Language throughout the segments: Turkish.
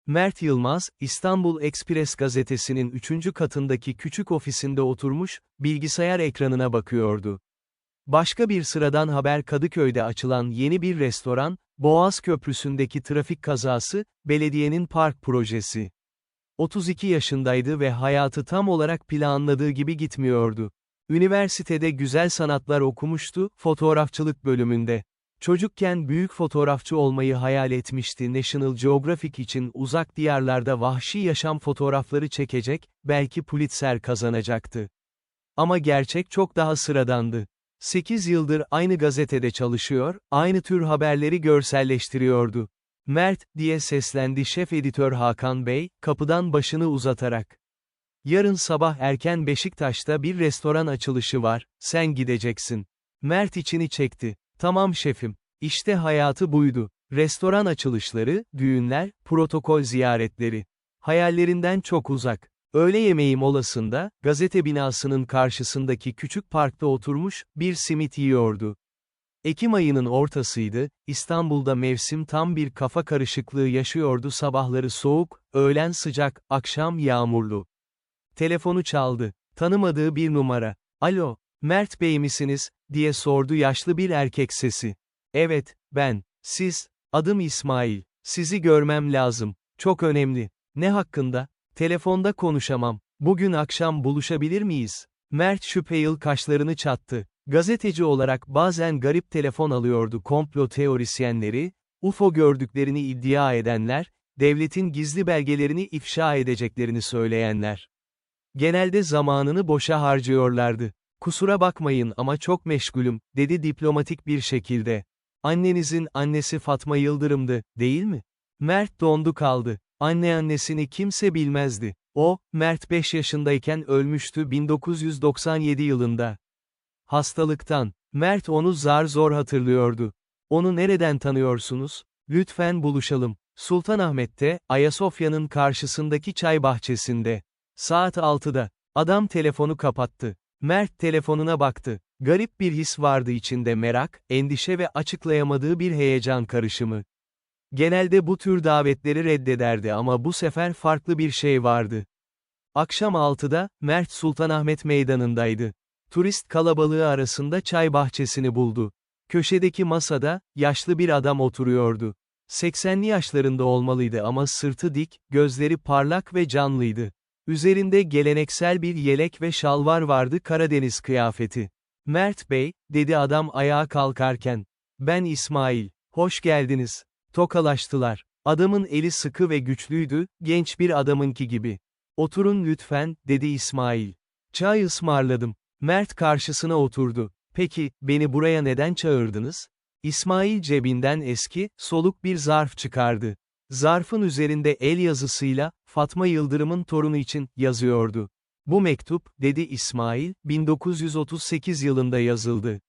Mert Yılmaz, İstanbul Express gazetesinin 3. katındaki küçük ofisinde oturmuş, bilgisayar ekranına bakıyordu. Başka bir sıradan haber Kadıköy'de açılan yeni bir restoran, Boğaz Köprüsü'ndeki trafik kazası, belediyenin park projesi. 32 yaşındaydı ve hayatı tam olarak planladığı gibi gitmiyordu. Üniversitede güzel sanatlar okumuştu, fotoğrafçılık bölümünde. Çocukken büyük fotoğrafçı olmayı hayal etmişti. National Geographic için uzak diyarlarda vahşi yaşam fotoğrafları çekecek, belki Pulitzer kazanacaktı. Ama gerçek çok daha sıradandı. 8 yıldır aynı gazetede çalışıyor, aynı tür haberleri görselleştiriyordu. Mert, diye seslendi şef editör Hakan Bey, kapıdan başını uzatarak. Yarın sabah erken Beşiktaş'ta bir restoran açılışı var, sen gideceksin. Mert içini çekti. Tamam şefim. İşte hayatı buydu. Restoran açılışları, düğünler, protokol ziyaretleri. Hayallerinden çok uzak. Öğle yemeği molasında, gazete binasının karşısındaki küçük parkta oturmuş, bir simit yiyordu. Ekim ayının ortasıydı, İstanbul'da mevsim tam bir kafa karışıklığı yaşıyordu. Sabahları soğuk, öğlen sıcak, akşam yağmurlu. Telefonu çaldı. Tanımadığı bir numara. Alo, Mert Bey misiniz, diye sordu yaşlı bir erkek sesi. Evet, ben. Siz, adım İsmail. Sizi görmem lazım. Çok önemli. Ne hakkında? Telefonda konuşamam. Bugün akşam buluşabilir miyiz? Mert şüpheli kaşlarını çattı. Gazeteci olarak bazen garip telefon alıyordu. Komplo teorisyenleri, UFO gördüklerini iddia edenler, devletin gizli belgelerini ifşa edeceklerini söyleyenler. Genelde zamanını boşa harcıyorlardı. Kusura bakmayın ama çok meşgulüm, dedi diplomatik bir şekilde. Annenizin annesi Fatma Yıldırım'dı, değil mi? Mert dondu kaldı. Annesini kimse bilmezdi. O, Mert 5 yaşındayken ölmüştü 1997 yılında. Hastalıktan. Mert onu zar zor hatırlıyordu. Onu nereden tanıyorsunuz? Lütfen buluşalım. Sultanahmet'te, Ayasofya'nın karşısındaki çay bahçesinde. Saat 6'da. Adam telefonu kapattı. Mert telefonuna baktı. Garip bir his vardı içinde, merak, endişe ve açıklayamadığı bir heyecan karışımı. Genelde bu tür davetleri reddederdi ama bu sefer farklı bir şey vardı. Akşam 6'da, Mert Sultanahmet Meydanı'ndaydı. Turist kalabalığı arasında çay bahçesini buldu. Köşedeki masada, yaşlı bir adam oturuyordu. 80'li yaşlarında olmalıydı ama sırtı dik, gözleri parlak ve canlıydı. Üzerinde geleneksel bir yelek ve şalvar vardı, Karadeniz kıyafeti. Mert Bey, dedi adam ayağa kalkarken. Ben İsmail. Hoş geldiniz. Tokalaştılar. Adamın eli sıkı ve güçlüydü, genç bir adamınki gibi. Oturun lütfen, dedi İsmail. Çay ısmarladım. Mert karşısına oturdu. Peki, beni buraya neden çağırdınız? İsmail cebinden eski, soluk bir zarf çıkardı. Zarfın üzerinde el yazısıyla, Fatma Yıldırım'ın torunu için, yazıyordu. Bu mektup, dedi İsmail, 1938 yılında yazıldı.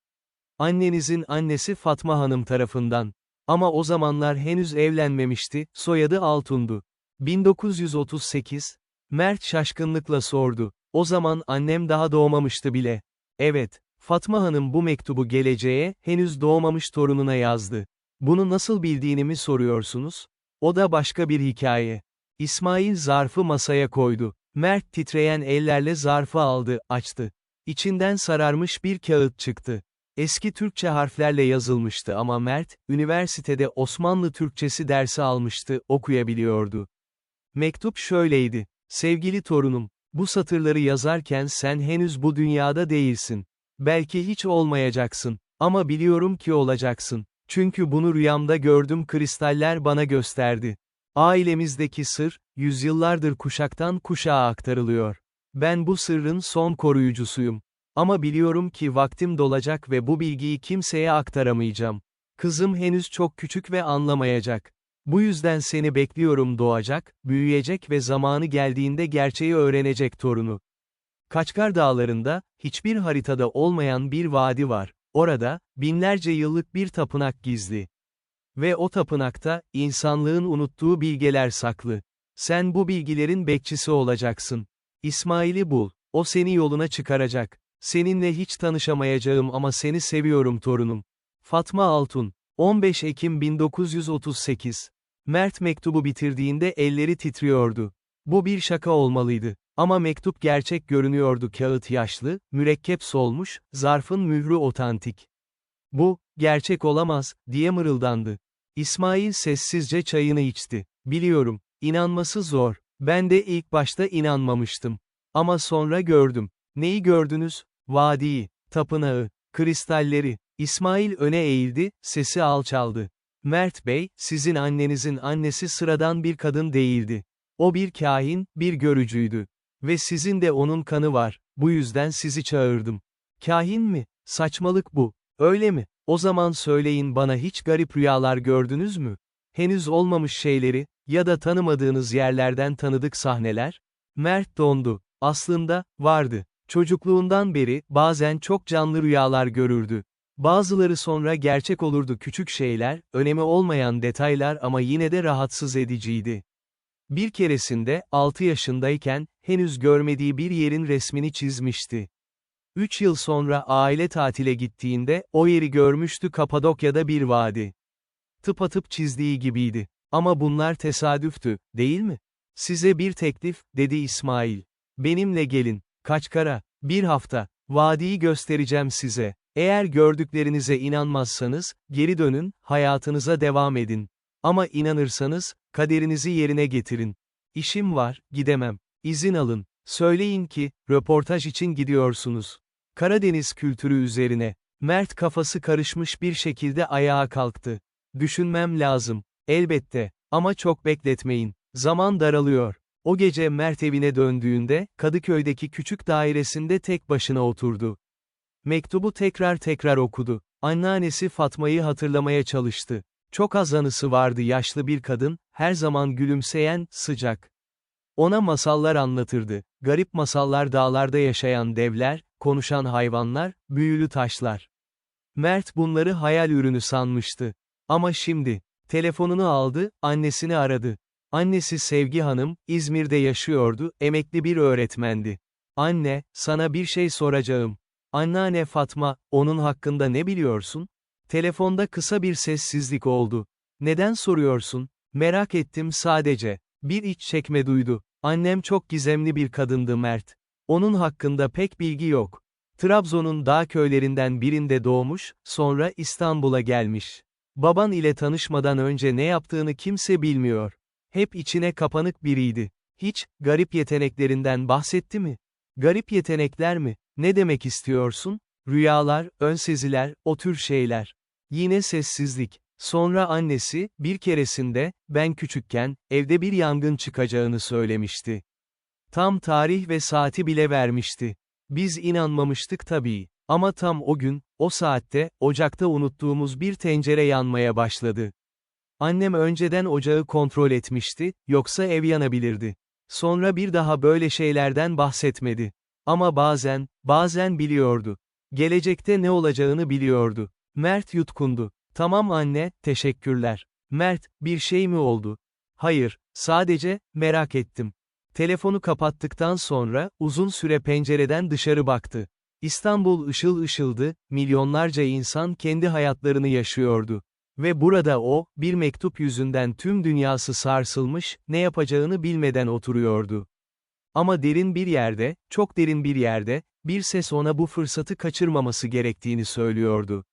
Annenizin annesi Fatma Hanım tarafından. Ama o zamanlar henüz evlenmemişti, soyadı Altun'du. 1938, Mert şaşkınlıkla sordu. O zaman annem daha doğmamıştı bile. Evet, Fatma Hanım bu mektubu geleceğe, henüz doğmamış torununa yazdı. Bunu nasıl bildiğini mi soruyorsunuz? O da başka bir hikaye. İsmail zarfı masaya koydu. Mert titreyen ellerle zarfı aldı, açtı. İçinden sararmış bir kağıt çıktı. Eski Türkçe harflerle yazılmıştı ama Mert, üniversitede Osmanlı Türkçesi dersi almıştı, okuyabiliyordu. Mektup şöyleydi. Sevgili torunum, bu satırları yazarken sen henüz bu dünyada değilsin. Belki hiç olmayacaksın. Ama biliyorum ki olacaksın. Çünkü bunu rüyamda gördüm, kristaller bana gösterdi. Ailemizdeki sır, yüzyıllardır kuşaktan kuşağa aktarılıyor. Ben bu sırrın son koruyucusuyum. Ama biliyorum ki vaktim dolacak ve bu bilgiyi kimseye aktaramayacağım. Kızım henüz çok küçük ve anlamayacak. Bu yüzden seni bekliyorum, doğacak, büyüyecek ve zamanı geldiğinde gerçeği öğrenecek torunu. Kaçkar Dağları'nda, hiçbir haritada olmayan bir vadi var. Orada, binlerce yıllık bir tapınak gizli. Ve o tapınakta, insanlığın unuttuğu bilgeler saklı. Sen bu bilgilerin bekçisi olacaksın. İsmail'i bul. O seni yoluna çıkaracak. Seninle hiç tanışamayacağım ama seni seviyorum torunum. Fatma Altun. 15 Ekim 1938. Mert mektubu bitirdiğinde elleri titriyordu. Bu bir şaka olmalıydı. Ama mektup gerçek görünüyordu, kağıt yaşlı, mürekkep solmuş, zarfın mührü otantik. Bu, gerçek olamaz, diye mırıldandı. İsmail sessizce çayını içti. Biliyorum, inanması zor. Ben de ilk başta inanmamıştım. Ama sonra gördüm. Neyi gördünüz? Vadiyi, tapınağı, kristalleri. İsmail öne eğildi, sesi alçaldı. Mert Bey, sizin annenizin annesi sıradan bir kadın değildi. O bir kahin, bir görücüydü. Ve sizin de onun kanı var, bu yüzden sizi çağırdım. Kahin mi? Saçmalık bu. Öyle mi? O zaman söyleyin bana, hiç garip rüyalar gördünüz mü? Henüz olmamış şeyleri, ya da tanımadığınız yerlerden tanıdık sahneler? Mert dondu. Aslında, vardı. Çocukluğundan beri, bazen çok canlı rüyalar görürdü. Bazıları sonra gerçek olurdu, küçük şeyler, önemi olmayan detaylar ama yine de rahatsız ediciydi. Bir keresinde, 6 yaşındayken, henüz görmediği bir yerin resmini çizmişti. 3 yıl sonra aile tatile gittiğinde, o yeri görmüştü, Kapadokya'da bir vadi. Tıpatıp çizdiği gibiydi. Ama bunlar tesadüftü, değil mi? Size bir teklif, dedi İsmail. Benimle gelin. Kaçkara, bir hafta. Vadiyi göstereceğim size. Eğer gördüklerinize inanmazsanız, geri dönün, hayatınıza devam edin. Ama inanırsanız, kaderinizi yerine getirin. İşim var, gidemem. İzin alın. Söyleyin ki, röportaj için gidiyorsunuz. Karadeniz kültürü üzerine. Mert kafası karışmış bir şekilde ayağa kalktı. Düşünmem lazım. Elbette. Ama çok bekletmeyin. Zaman daralıyor. O gece Mert evine döndüğünde, Kadıköy'deki küçük dairesinde tek başına oturdu. Mektubu tekrar tekrar okudu. Anneannesi Fatma'yı hatırlamaya çalıştı. Çok az anısı vardı, yaşlı bir kadın, her zaman gülümseyen, sıcak. Ona masallar anlatırdı. Garip masallar, dağlarda yaşayan devler, konuşan hayvanlar, büyülü taşlar. Mert bunları hayal ürünü sanmıştı. Ama şimdi, telefonunu aldı, annesini aradı. Annesi Sevgi Hanım, İzmir'de yaşıyordu, emekli bir öğretmendi. Anne, sana bir şey soracağım. Anneanne Fatma, onun hakkında ne biliyorsun? Telefonda kısa bir sessizlik oldu. Neden soruyorsun? Merak ettim sadece. Bir iç çekme duydu. Annem çok gizemli bir kadındı Mert. Onun hakkında pek bilgi yok. Trabzon'un dağ köylerinden birinde doğmuş, sonra İstanbul'a gelmiş. Baban ile tanışmadan önce ne yaptığını kimse bilmiyor. Hep içine kapanık biriydi. Hiç, garip yeteneklerinden bahsetti mi? Garip yetenekler mi? Ne demek istiyorsun? Rüyalar, önseziler, o tür şeyler. Yine sessizlik. Sonra annesi, bir keresinde, ben küçükken, evde bir yangın çıkacağını söylemişti. Tam tarih ve saati bile vermişti. Biz inanmamıştık tabii. Ama tam o gün, o saatte, ocakta unuttuğumuz bir tencere yanmaya başladı. Annem önceden ocağı kontrol etmişti, yoksa ev yanabilirdi. Sonra bir daha böyle şeylerden bahsetmedi. Ama bazen biliyordu. Gelecekte ne olacağını biliyordu. Mert yutkundu. Tamam anne, teşekkürler. Mert, bir şey mi oldu? Hayır, sadece, merak ettim. Telefonu kapattıktan sonra, uzun süre pencereden dışarı baktı. İstanbul ışıl ışıldı, milyonlarca insan kendi hayatlarını yaşıyordu. Ve burada o, bir mektup yüzünden tüm dünyası sarsılmış, ne yapacağını bilmeden oturuyordu. Ama derin bir yerde, çok derin bir yerde, bir ses ona bu fırsatı kaçırmaması gerektiğini söylüyordu.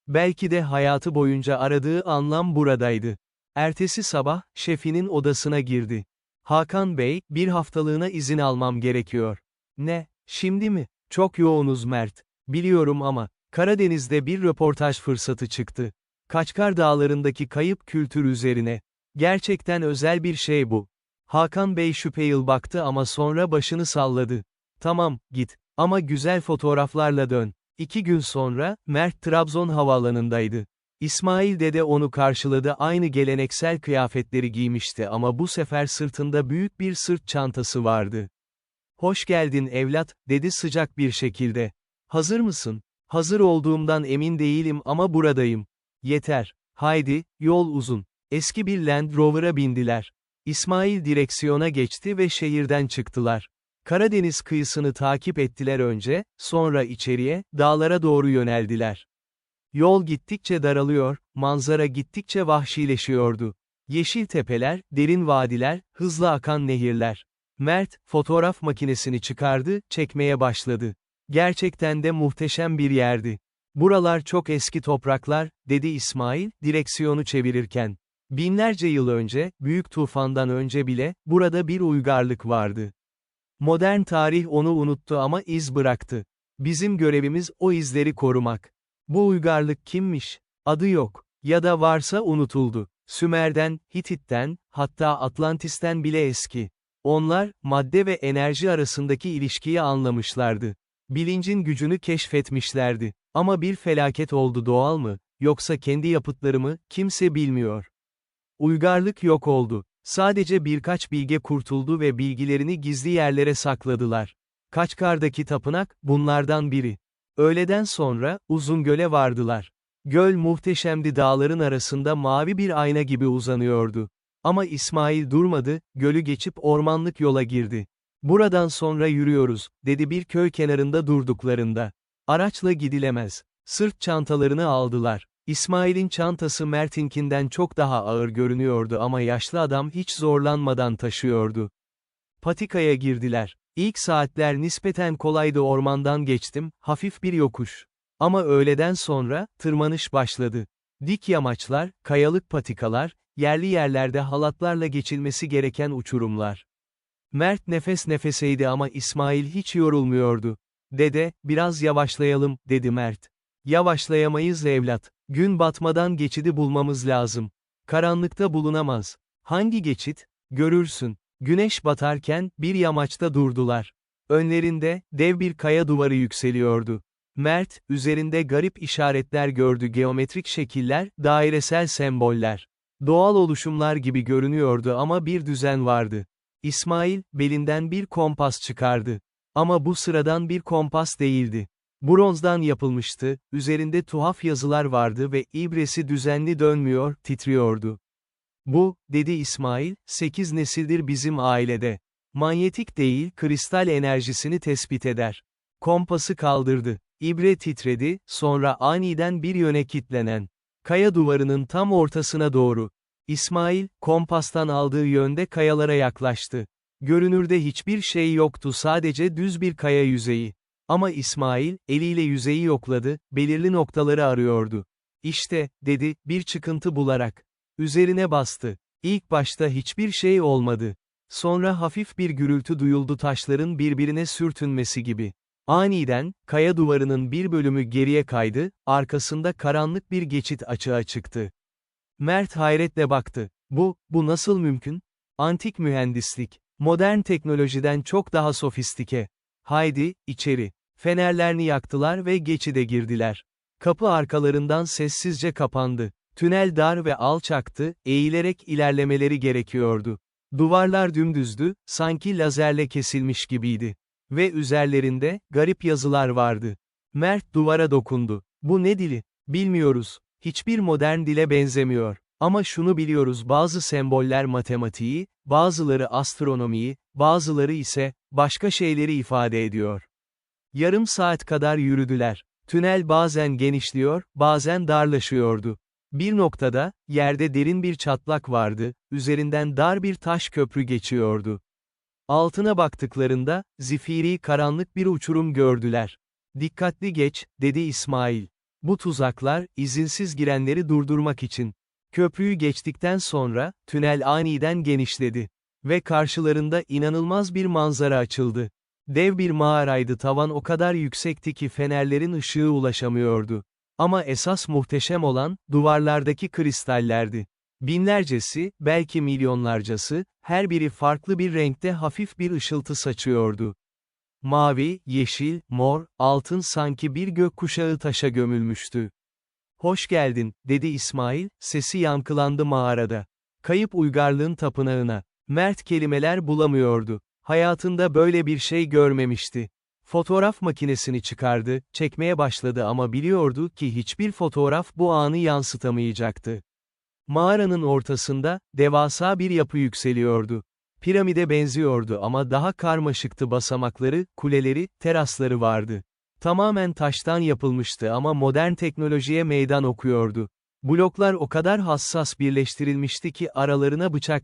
Belki de hayatı boyunca aradığı anlam buradaydı. Ertesi sabah, şefinin odasına girdi. Hakan Bey, bir haftalığına izin almam gerekiyor. Ne, şimdi mi? Çok yoğunuz Mert. Biliyorum ama, Karadeniz'de bir röportaj fırsatı çıktı. Kaçkar Dağları'ndaki kayıp kültür üzerine. Gerçekten özel bir şey bu. Hakan Bey şüpheli baktı ama sonra başını salladı. Tamam, git. Ama güzel fotoğraflarla dön. 2 gün sonra, Mert Trabzon havaalanındaydı. İsmail dede onu karşıladı, aynı geleneksel kıyafetleri giymişti ama bu sefer sırtında büyük bir sırt çantası vardı. Hoş geldin evlat, dedi sıcak bir şekilde. Hazır mısın? Hazır olduğumdan emin değilim ama buradayım. Yeter. Haydi, yol uzun. Eski bir Land Rover'a bindiler. İsmail direksiyona geçti ve şehirden çıktılar. Karadeniz kıyısını takip ettiler önce, sonra içeriye, dağlara doğru yöneldiler. Yol gittikçe daralıyor, manzara gittikçe vahşileşiyordu. Yeşil tepeler, derin vadiler, hızlı akan nehirler. Mert, fotoğraf makinesini çıkardı, çekmeye başladı. Gerçekten de muhteşem bir yerdi. Buralar çok eski topraklar, dedi İsmail, direksiyonu çevirirken. Binlerce yıl önce, büyük tufandan önce bile, burada bir uygarlık vardı. Modern tarih onu unuttu ama iz bıraktı. Bizim görevimiz o izleri korumak. Bu uygarlık kimmiş? Adı yok. Ya da varsa unutuldu. Sümer'den, Hitit'ten, hatta Atlantis'ten bile eski. Onlar, madde ve enerji arasındaki ilişkiyi anlamışlardı. Bilincin gücünü keşfetmişlerdi. Ama bir felaket oldu, doğal mı, yoksa kendi yapıtları mı, kimse bilmiyor. Uygarlık yok oldu. Sadece birkaç bilge kurtuldu ve bilgilerini gizli yerlere sakladılar. Kaçkar'daki tapınak, bunlardan biri. Öğleden sonra, Uzungöl'e vardılar. Göl muhteşemdi, dağların arasında mavi bir ayna gibi uzanıyordu. Ama İsmail durmadı, gölü geçip ormanlık yola girdi. Buradan sonra yürüyoruz, dedi bir köy kenarında durduklarında. Araçla gidilemez. Sırt çantalarını aldılar. İsmail'in çantası Mert'inkinden çok daha ağır görünüyordu ama yaşlı adam hiç zorlanmadan taşıyordu. Patikaya girdiler. İlk saatler nispeten kolaydı, ormandan geçtim, hafif bir yokuş. Ama öğleden sonra, tırmanış başladı. Dik yamaçlar, kayalık patikalar, yerli yerlerde halatlarla geçilmesi gereken uçurumlar. Mert nefes nefeseydi ama İsmail hiç yorulmuyordu. Dede, biraz yavaşlayalım, dedi Mert. Yavaşlayamayız evlat. Gün batmadan geçidi bulmamız lazım. Karanlıkta bulunamaz. Hangi geçit? Görürsün. Güneş batarken, bir yamaçta durdular. Önlerinde, dev bir kaya duvarı yükseliyordu. Mert, üzerinde garip işaretler gördü, geometrik şekiller, dairesel semboller. Doğal oluşumlar gibi görünüyordu ama bir düzen vardı. İsmail, belinden bir kompas çıkardı. Ama bu sıradan bir kompas değildi. Bronzdan yapılmıştı, üzerinde tuhaf yazılar vardı ve ibresi düzenli dönmüyor, titriyordu. Bu, dedi İsmail, 8 nesildir bizim ailede. Manyetik değil, kristal enerjisini tespit eder. Kompası kaldırdı. İbre titredi, sonra aniden bir yöne kilitlenen. Kaya duvarının tam ortasına doğru. İsmail, kompastan aldığı yönde kayalara yaklaştı. Görünürde hiçbir şey yoktu, sadece düz bir kaya yüzeyi. Ama İsmail, eliyle yüzeyi yokladı, belirli noktaları arıyordu. İşte, dedi, bir çıkıntı bularak. Üzerine bastı. İlk başta hiçbir şey olmadı. Sonra hafif bir gürültü duyuldu, taşların birbirine sürtünmesi gibi. Aniden, kaya duvarının bir bölümü geriye kaydı, arkasında karanlık bir geçit açığa çıktı. Mert hayretle baktı. Bu nasıl mümkün? Antik mühendislik. Modern teknolojiden çok daha sofistike. Haydi, içeri. Fenerlerini yaktılar ve geçide girdiler. Kapı arkalarından sessizce kapandı. Tünel dar ve alçaktı, eğilerek ilerlemeleri gerekiyordu. Duvarlar dümdüzdü, sanki lazerle kesilmiş gibiydi. Ve üzerlerinde, garip yazılar vardı. Mert duvara dokundu. Bu ne dili? Bilmiyoruz. Hiçbir modern dile benzemiyor. Ama şunu biliyoruz, bazı semboller matematiği, bazıları astronomiyi, bazıları ise, başka şeyleri ifade ediyor. Yarım saat kadar yürüdüler. Tünel bazen genişliyor, bazen darlaşıyordu. Bir noktada, yerde derin bir çatlak vardı, üzerinden dar bir taş köprü geçiyordu. Altına baktıklarında, zifiri karanlık bir uçurum gördüler. Dikkatli geç, dedi İsmail. Bu tuzaklar, izinsiz girenleri durdurmak için. Köprüyü geçtikten sonra, tünel aniden genişledi. Ve karşılarında inanılmaz bir manzara açıldı. Dev bir mağaraydı, tavan o kadar yüksekti ki fenerlerin ışığı ulaşamıyordu. Ama esas muhteşem olan, duvarlardaki kristallerdi. Binlercesi, belki milyonlarcası, her biri farklı bir renkte hafif bir ışıltı saçıyordu. Mavi, yeşil, mor, altın, sanki bir gökkuşağı taşa gömülmüştü. "Hoş geldin," dedi İsmail, sesi yankılandı mağarada. Kayıp uygarlığın tapınağına. Mert kelimeler bulamıyordu. Hayatında böyle bir şey görmemişti. Fotoğraf makinesini çıkardı, çekmeye başladı ama biliyordu ki hiçbir fotoğraf bu anı yansıtamayacaktı. Mağaranın ortasında, devasa bir yapı yükseliyordu. Piramide benziyordu ama daha karmaşıktı, basamakları, kuleleri, terasları vardı. Tamamen taştan yapılmıştı ama modern teknolojiye meydan okuyordu. Bloklar o kadar hassas birleştirilmişti ki aralarına bıçak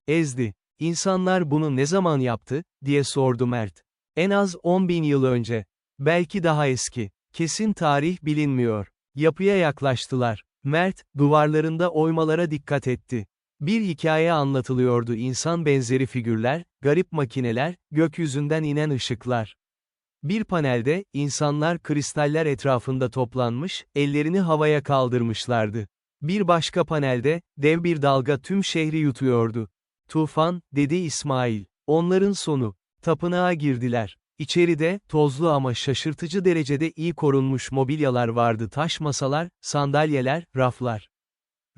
ezdi. İnsanlar bunu ne zaman yaptı, diye sordu Mert. En az 10.000 yıl önce. Belki daha eski. Kesin tarih bilinmiyor. Yapıya yaklaştılar. Mert, duvarlarında oymalara dikkat etti. Bir hikaye anlatılıyordu, insan benzeri figürler, garip makineler, gökyüzünden inen ışıklar. Bir panelde, insanlar kristaller etrafında toplanmış, ellerini havaya kaldırmışlardı. Bir başka panelde, dev bir dalga tüm şehri yutuyordu. Tufan, dedi İsmail. Onların sonu. Tapınağa girdiler. İçeride, tozlu ama şaşırtıcı derecede iyi korunmuş mobilyalar vardı: taş masalar, sandalyeler, raflar.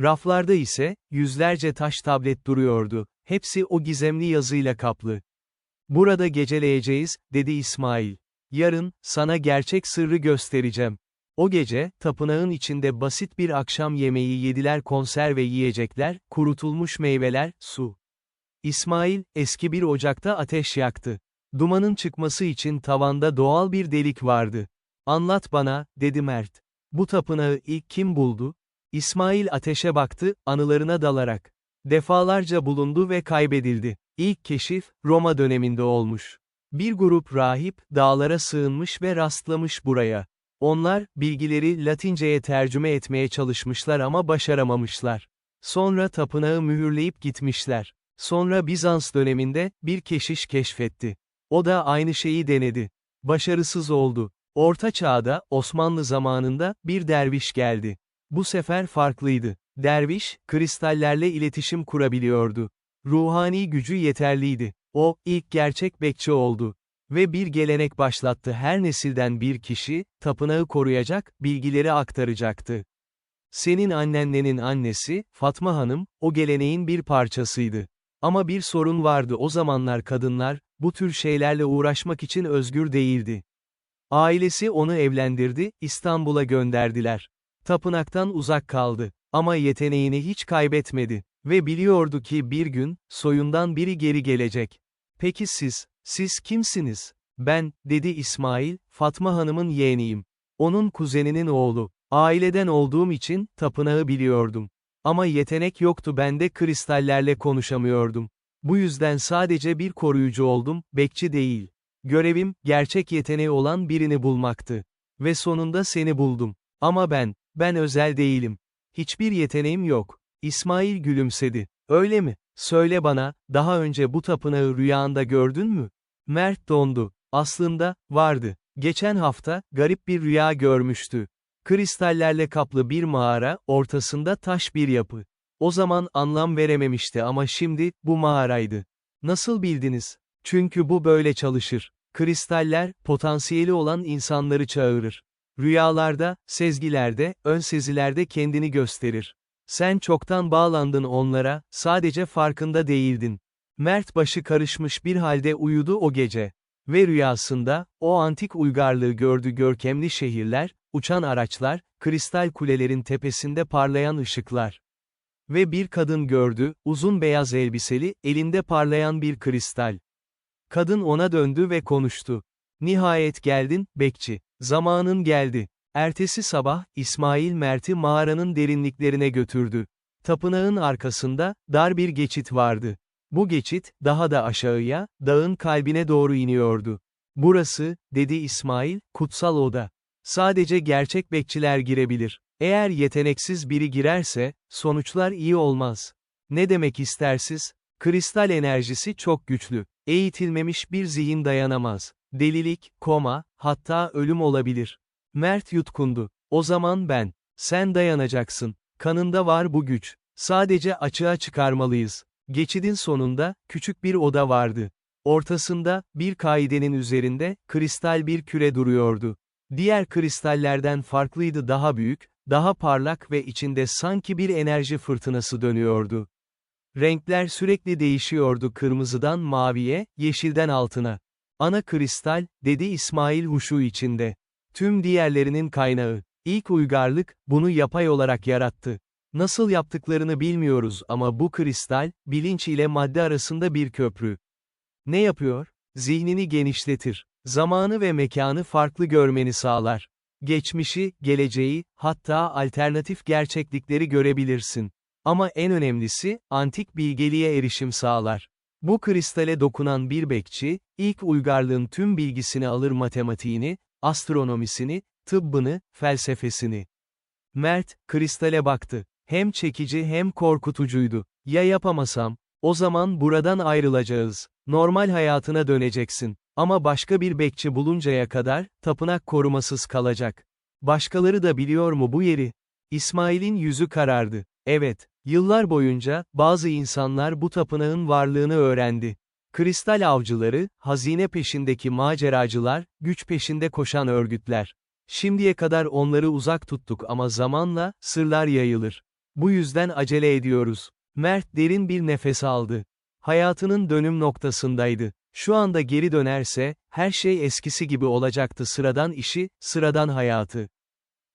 Raflarda ise, yüzlerce taş tablet duruyordu. Hepsi o gizemli yazıyla kaplı. Burada geceleyeceğiz, dedi İsmail. Yarın, sana gerçek sırrı göstereceğim. O gece, tapınağın içinde basit bir akşam yemeği yediler: konserve yiyecekler, kurutulmuş meyveler, su. İsmail, eski bir ocakta ateş yaktı. Dumanın çıkması için tavanda doğal bir delik vardı. Anlat bana, dedi Mert. Bu tapınağı ilk kim buldu? İsmail ateşe baktı, anılarına dalarak. Defalarca bulundu ve kaybedildi. İlk keşif, Roma döneminde olmuş. Bir grup rahip, dağlara sığınmış ve rastlamış buraya. Onlar, bilgileri Latinceye tercüme etmeye çalışmışlar ama başaramamışlar. Sonra tapınağı mühürleyip gitmişler. Sonra Bizans döneminde, bir keşiş keşfetti. O da aynı şeyi denedi. Başarısız oldu. Orta Çağ'da, Osmanlı zamanında, bir derviş geldi. Bu sefer farklıydı. Derviş, kristallerle iletişim kurabiliyordu. Ruhani gücü yeterliydi. O, ilk gerçek bekçi oldu. Ve bir gelenek başlattı: her nesilden bir kişi, tapınağı koruyacak, bilgileri aktaracaktı. Senin annenlerin annesi, Fatma Hanım, o geleneğin bir parçasıydı. Ama bir sorun vardı: o zamanlar kadınlar, bu tür şeylerle uğraşmak için özgür değildi. Ailesi onu evlendirdi, İstanbul'a gönderdiler. Tapınaktan uzak kaldı. Ama yeteneğini hiç kaybetmedi. Ve biliyordu ki bir gün, soyundan biri geri gelecek. Peki siz kimsiniz? Ben, dedi İsmail, Fatma Hanım'ın yeğeniyim. Onun kuzeninin oğlu. Aileden olduğum için, tapınağı biliyordum. Ama yetenek yoktu bende, kristallerle konuşamıyordum. Bu yüzden sadece bir koruyucu oldum, bekçi değil. Görevim, gerçek yeteneği olan birini bulmaktı. Ve sonunda seni buldum. Ama ben özel değilim. Hiçbir yeteneğim yok. İsmail gülümsedi. Öyle mi? Söyle bana, daha önce bu tapınağı rüyanda gördün mü? Mert dondu. Aslında, vardı. Geçen hafta, garip bir rüya görmüştü. Kristallerle kaplı bir mağara, ortasında taş bir yapı. O zaman anlam verememişti ama şimdi, bu mağaraydı. Nasıl bildiniz? Çünkü bu böyle çalışır. Kristaller, potansiyeli olan insanları çağırır. Rüyalarda, sezgilerde, ön sezilerde kendini gösterir. Sen çoktan bağlandın onlara, sadece farkında değildin. Mert başı karışmış bir halde uyudu o gece. Ve rüyasında, o antik uygarlığı gördü: görkemli şehirler, uçan araçlar, kristal kulelerin tepesinde parlayan ışıklar. Ve bir kadın gördü, uzun beyaz elbiseli, elinde parlayan bir kristal. Kadın ona döndü ve konuştu. Nihayet geldin, bekçi. Zamanın geldi. Ertesi sabah, İsmail Mert'i mağaranın derinliklerine götürdü. Tapınağın arkasında, dar bir geçit vardı. Bu geçit, daha da aşağıya, dağın kalbine doğru iniyordu. Burası, dedi İsmail, kutsal oda. Sadece gerçek bekçiler girebilir. Eğer yeteneksiz biri girerse, sonuçlar iyi olmaz. Ne demek istersiz? Kristal enerjisi çok güçlü. Eğitilmemiş bir zihin dayanamaz. Delilik, koma, hatta ölüm olabilir. Mert yutkundu. O zaman ben. Sen dayanacaksın. Kanında var bu güç. Sadece açığa çıkarmalıyız. Geçidin sonunda, küçük bir oda vardı. Ortasında, bir kaidenin üzerinde, kristal bir küre duruyordu. Diğer kristallerden farklıydı: daha büyük, daha parlak ve içinde sanki bir enerji fırtınası dönüyordu. Renkler sürekli değişiyordu: kırmızıdan maviye, yeşilden altına. Ana kristal, dedi İsmail huşu içinde. Tüm diğerlerinin kaynağı. İlk uygarlık, bunu yapay olarak yarattı. Nasıl yaptıklarını bilmiyoruz ama bu kristal, bilinç ile madde arasında bir köprü. Ne yapıyor? Zihnini genişletir. Zamanı ve mekanı farklı görmeni sağlar. Geçmişi, geleceği, hatta alternatif gerçeklikleri görebilirsin. Ama en önemlisi, antik bilgeliğe erişim sağlar. Bu kristale dokunan bir bekçi, ilk uygarlığın tüm bilgisini alır, matematiğini, astronomisini, tıbbını, felsefesini. Mert, kristale baktı. Hem çekici hem korkutucuydu. Ya yapamasam? O zaman buradan ayrılacağız. Normal hayatına döneceksin. Ama başka bir bekçi buluncaya kadar, tapınak korumasız kalacak. Başkaları da biliyor mu bu yeri? İsmail'in yüzü karardı. Evet, yıllar boyunca, bazı insanlar bu tapınağın varlığını öğrendi. Kristal avcıları, hazine peşindeki maceracılar, güç peşinde koşan örgütler. Şimdiye kadar onları uzak tuttuk ama zamanla, sırlar yayılır. Bu yüzden acele ediyoruz. Mert derin bir nefes aldı. Hayatının dönüm noktasındaydı. Şu anda geri dönerse, her şey eskisi gibi olacaktı, sıradan işi, sıradan hayatı.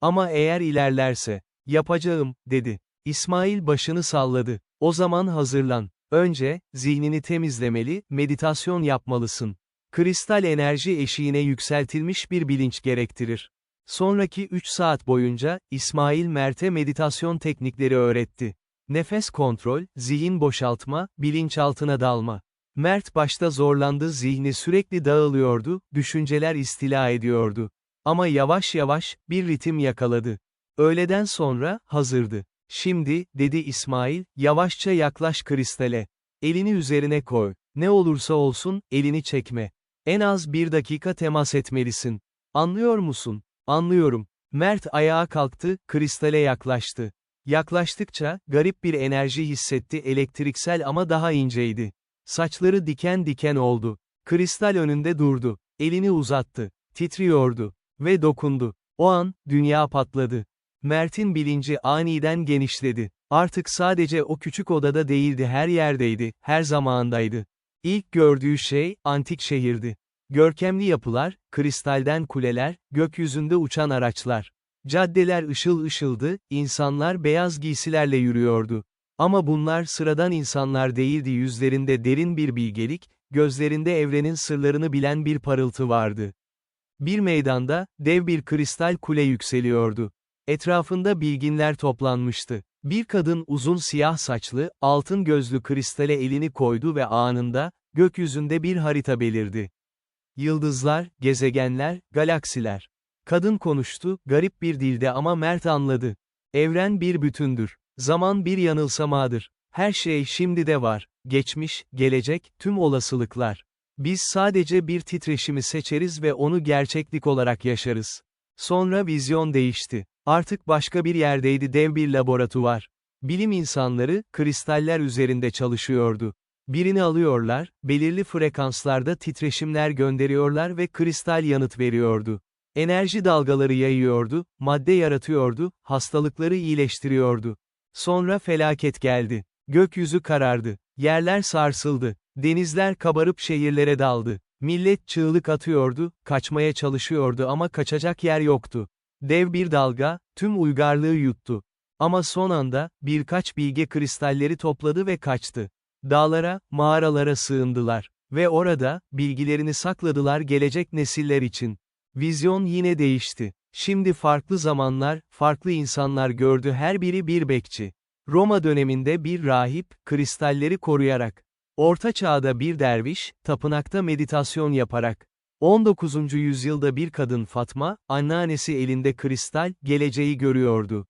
Ama eğer ilerlerse, yapacağım, dedi. İsmail başını salladı. O zaman hazırlan. Önce, zihnini temizlemeli, meditasyon yapmalısın. Kristal enerji eşiğine yükseltilmiş bir bilinç gerektirir. Sonraki 3 saat boyunca, İsmail Mert'e meditasyon teknikleri öğretti. Nefes kontrol, zihin boşaltma, bilinçaltına dalma. Mert başta zorlandı, zihni sürekli dağılıyordu, düşünceler istila ediyordu. Ama yavaş yavaş, bir ritim yakaladı. Öğleden sonra, hazırdı. Şimdi, dedi İsmail, yavaşça yaklaş kristale. Elini üzerine koy. Ne olursa olsun, elini çekme. En az 1 dakika temas etmelisin. Anlıyor musun? Anlıyorum. Mert ayağa kalktı, kristale yaklaştı. Yaklaştıkça, garip bir enerji hissetti, elektriksel ama daha inceydi. Saçları diken diken oldu. Kristal önünde durdu. Elini uzattı. Titriyordu. Ve dokundu. O an, dünya patladı. Mert'in bilinci aniden genişledi. Artık sadece o küçük odada değildi, her yerdeydi, her zamandaydı. İlk gördüğü şey, antik şehirdi. Görkemli yapılar, kristalden kuleler, gökyüzünde uçan araçlar. Caddeler ışıl ışıldı, insanlar beyaz giysilerle yürüyordu. Ama bunlar sıradan insanlar değildi, yüzlerinde derin bir bilgelik, gözlerinde evrenin sırlarını bilen bir parıltı vardı. Bir meydanda, dev bir kristal kule yükseliyordu. Etrafında bilginler toplanmıştı. Bir kadın uzun siyah saçlı, altın gözlü kristale elini koydu ve anında, gökyüzünde bir harita belirdi. Yıldızlar, gezegenler, galaksiler. Kadın konuştu, garip bir dilde ama Mert anladı. Evren bir bütündür. Zaman bir yanılsamadır. Her şey şimdi de var. Geçmiş, gelecek, tüm olasılıklar. Biz sadece bir titreşimi seçeriz ve onu gerçeklik olarak yaşarız. Sonra vizyon değişti. Artık başka bir yerdeydi, dev bir laboratuvar. Bilim insanları, kristaller üzerinde çalışıyordu. Birini alıyorlar, belirli frekanslarda titreşimler gönderiyorlar ve kristal yanıt veriyordu. Enerji dalgaları yayıyordu, madde yaratıyordu, hastalıkları iyileştiriyordu. Sonra felaket geldi. Gökyüzü karardı. Yerler sarsıldı. Denizler kabarıp şehirlere daldı. Millet çığlık atıyordu, kaçmaya çalışıyordu ama kaçacak yer yoktu. Dev bir dalga, tüm uygarlığı yuttu. Ama son anda, birkaç bilge kristalleri topladı ve kaçtı. Dağlara, mağaralara sığındılar. Ve orada, bilgilerini sakladılar gelecek nesiller için. Vizyon yine değişti. Şimdi farklı zamanlar, farklı insanlar gördü, her biri bir bekçi. Roma döneminde bir rahip, kristalleri koruyarak. Orta Çağ'da bir derviş, tapınakta meditasyon yaparak. 19. yüzyılda bir kadın Fatma, anneannesi elinde kristal, geleceği görüyordu.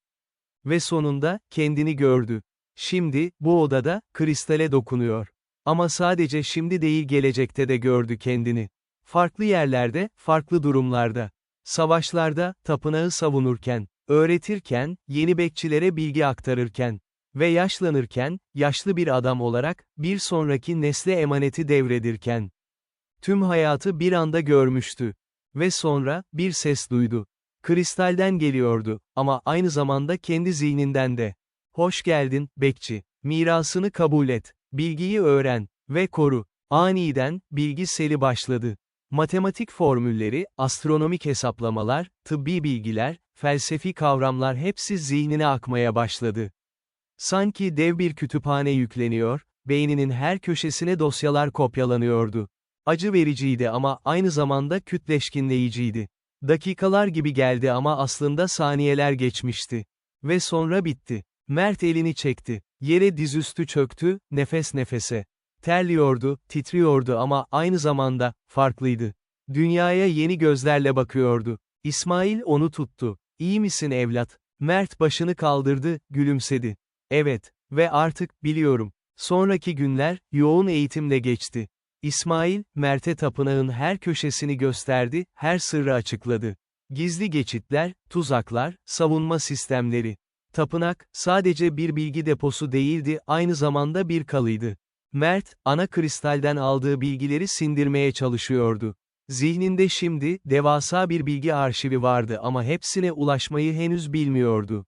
Ve sonunda, kendini gördü. Şimdi, bu odada, kristale dokunuyor. Ama sadece şimdi değil, gelecekte de gördü kendini. Farklı yerlerde, farklı durumlarda. Savaşlarda, tapınağı savunurken, öğretirken, yeni bekçilere bilgi aktarırken. Ve yaşlanırken, yaşlı bir adam olarak, bir sonraki nesle emaneti devredirken. Tüm hayatı bir anda görmüştü. Ve sonra, bir ses duydu. Kristalden geliyordu, ama aynı zamanda kendi zihninden de. Hoş geldin, bekçi. Mirasını kabul et. Bilgiyi öğren. Ve koru. Aniden, bilgi seli başladı. Matematik formülleri, astronomik hesaplamalar, tıbbi bilgiler, felsefi kavramlar hepsi zihnine akmaya başladı. Sanki dev bir kütüphane yükleniyor, beyninin her köşesine dosyalar kopyalanıyordu. Acı vericiydi ama aynı zamanda kütleşkinleyiciydi. Dakikalar gibi geldi ama aslında saniyeler geçmişti. Ve sonra bitti. Mert elini çekti. Yere dizüstü çöktü, nefes nefese. Terliyordu, titriyordu ama aynı zamanda, farklıydı. Dünyaya yeni gözlerle bakıyordu. İsmail onu tuttu. "İyi misin evlat?" Mert başını kaldırdı, gülümsedi. "Evet, ve artık, biliyorum." Sonraki günler, yoğun eğitimle geçti. İsmail, Mert'e tapınağın her köşesini gösterdi, her sırrı açıkladı. Gizli geçitler, tuzaklar, savunma sistemleri. Tapınak, sadece bir bilgi deposu değildi, aynı zamanda bir kalıydı. Mert, ana kristalden aldığı bilgileri sindirmeye çalışıyordu. Zihninde şimdi, devasa bir bilgi arşivi vardı ama hepsine ulaşmayı henüz bilmiyordu.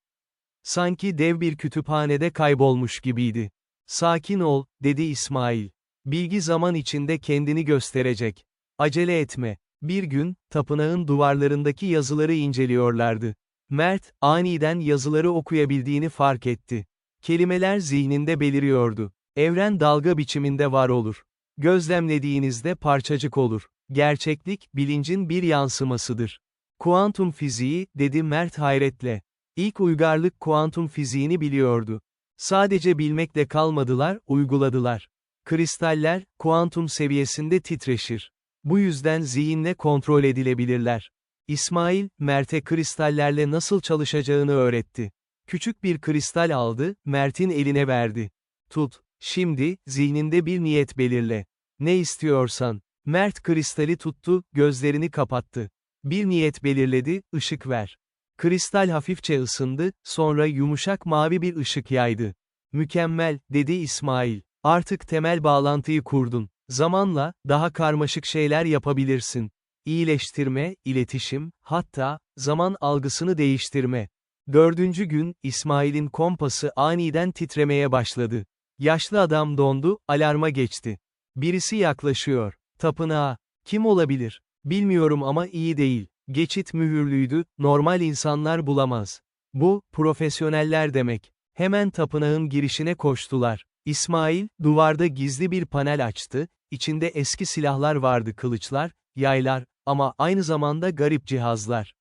Sanki dev bir kütüphanede kaybolmuş gibiydi. "Sakin ol," dedi İsmail. "Bilgi zaman içinde kendini gösterecek. Acele etme." Bir gün, tapınağın duvarlarındaki yazıları inceliyorlardı. Mert, aniden yazıları okuyabildiğini fark etti. Kelimeler zihninde beliriyordu. "Evren dalga biçiminde var olur. Gözlemlediğinizde parçacık olur. Gerçeklik, bilincin bir yansımasıdır." "Kuantum fiziği," dedi Mert hayretle. İlk uygarlık kuantum fiziğini biliyordu. Sadece bilmekle kalmadılar, uyguladılar. Kristaller, kuantum seviyesinde titreşir. Bu yüzden zihinle kontrol edilebilirler. İsmail, Mert'e kristallerle nasıl çalışacağını öğretti. Küçük bir kristal aldı, Mert'in eline verdi. "Tut, şimdi, zihninde bir niyet belirle. Ne istiyorsan." Mert kristali tuttu, gözlerini kapattı. Bir niyet belirledi, "Işık ver." Kristal hafifçe ısındı, sonra yumuşak mavi bir ışık yaydı. "Mükemmel," dedi İsmail. "Artık temel bağlantıyı kurdun. Zamanla, daha karmaşık şeyler yapabilirsin. İyileştirme, iletişim, hatta, zaman algısını değiştirme." Dördüncü gün, İsmail'in kompası aniden titremeye başladı. Yaşlı adam dondu, alarma geçti. "Birisi yaklaşıyor. Tapınağa. Kim olabilir? Bilmiyorum ama iyi değil. Geçit mühürlüydü, normal insanlar bulamaz. Bu, profesyoneller demek." Hemen tapınağın girişine koştular. İsmail, duvarda gizli bir panel açtı, içinde eski silahlar vardı, kılıçlar, yaylar, ama aynı zamanda garip cihazlar.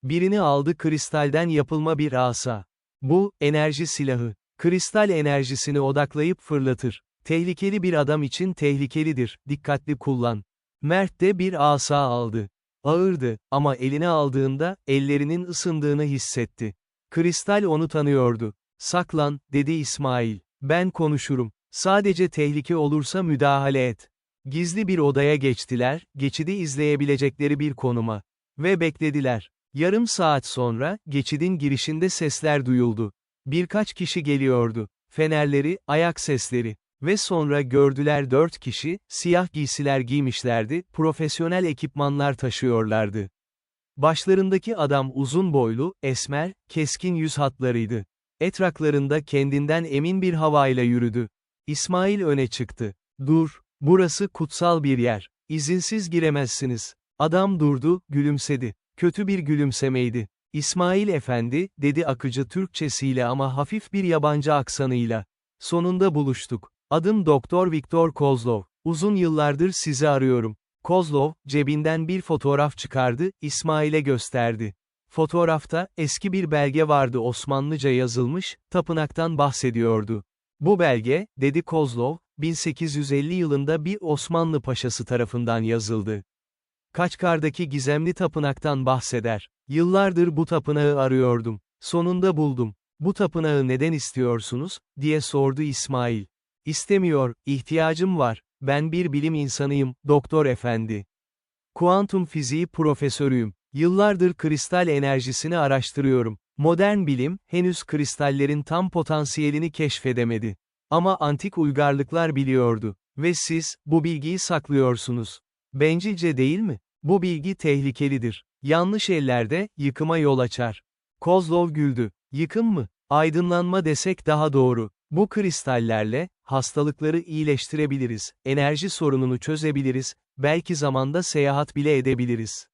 Birini aldı, kristalden yapılma bir asa. "Bu, enerji silahı. Kristal enerjisini odaklayıp fırlatır. Tehlikeli bir adam için tehlikelidir, dikkatli kullan." Mert de bir asa aldı. Ağırdı, ama eline aldığında, ellerinin ısındığını hissetti. Kristal onu tanıyordu. "Saklan," dedi İsmail. "Ben konuşurum. Sadece tehlike olursa müdahale et." Gizli bir odaya geçtiler, geçidi izleyebilecekleri bir konuma. Ve beklediler. Yarım saat sonra, geçidin girişinde sesler duyuldu. Birkaç kişi geliyordu. Fenerleri, ayak sesleri. Ve sonra gördüler 4 kişi, siyah giysiler giymişlerdi, profesyonel ekipmanlar taşıyorlardı. Başlarındaki adam uzun boylu, esmer, keskin yüz hatlarıydı. Etraflarında kendinden emin bir havayla yürüdü. İsmail öne çıktı. "Dur, burası kutsal bir yer. İzinsiz giremezsiniz." Adam durdu, gülümsedi. Kötü bir gülümsemeydi. "İsmail efendi," dedi akıcı Türkçesiyle ama hafif bir yabancı aksanıyla. "Sonunda buluştuk. Adım Doktor Viktor Kozlov. Uzun yıllardır sizi arıyorum." Kozlov, cebinden bir fotoğraf çıkardı, İsmail'e gösterdi. Fotoğrafta, eski bir belge vardı, Osmanlıca yazılmış, tapınaktan bahsediyordu. "Bu belge," dedi Kozlov, 1850 yılında bir Osmanlı paşası tarafından yazıldı. Kaçkar'daki gizemli tapınaktan bahseder. "Yıllardır bu tapınağı arıyordum. Sonunda buldum." "Bu tapınağı neden istiyorsunuz?" diye sordu İsmail. "İstemiyor, ihtiyacım var. Ben bir bilim insanıyım, doktor efendi. Kuantum fiziği profesörüyüm. Yıllardır kristal enerjisini araştırıyorum. Modern bilim, henüz kristallerin tam potansiyelini keşfedemedi. Ama antik uygarlıklar biliyordu. Ve siz, bu bilgiyi saklıyorsunuz. Bencilce değil mi? Bu bilgi tehlikelidir. Yanlış ellerde, yıkıma yol açar." Kozlov güldü. "Yıkım mı? Aydınlanma desek daha doğru. Bu kristallerle, hastalıkları iyileştirebiliriz, enerji sorununu çözebiliriz, belki zamanda seyahat bile edebiliriz.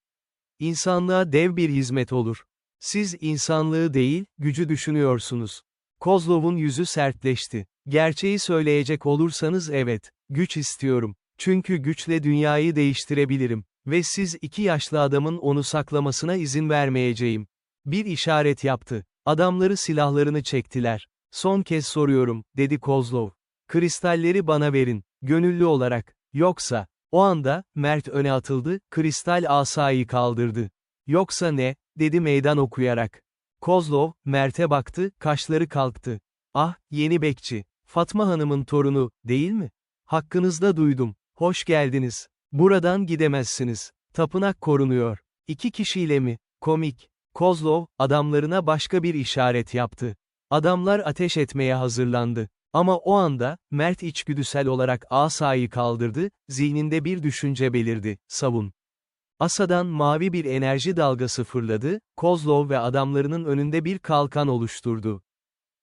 İnsanlığa dev bir hizmet olur. Siz insanlığı değil, gücü düşünüyorsunuz." Kozlov'un yüzü sertleşti. "Gerçeği söyleyecek olursanız evet, güç istiyorum. Çünkü güçle dünyayı değiştirebilirim. Ve siz iki yaşlı adamın onu saklamasına izin vermeyeceğim. Bir işaret yaptı. Adamları silahlarını çektiler. Son kez soruyorum, dedi Kozlov. Kristalleri bana verin, gönüllü olarak. Yoksa, o anda, Mert öne atıldı, kristal asayı kaldırdı. Yoksa ne, dedi meydan okuyarak. Kozlov, Mert'e baktı, kaşları kalktı. Ah, yeni bekçi. Fatma Hanım'ın torunu, değil mi? Hakkınızda duydum. Hoş geldiniz. Buradan gidemezsiniz. Tapınak korunuyor. 2 kişiyle mi? Komik. Kozlov, adamlarına başka bir işaret yaptı. Adamlar ateş etmeye hazırlandı. Ama o anda, Mert içgüdüsel olarak asayı kaldırdı, zihninde bir düşünce belirdi, savun. Asadan mavi bir enerji dalgası fırladı, Kozlov ve adamlarının önünde bir kalkan oluşturdu.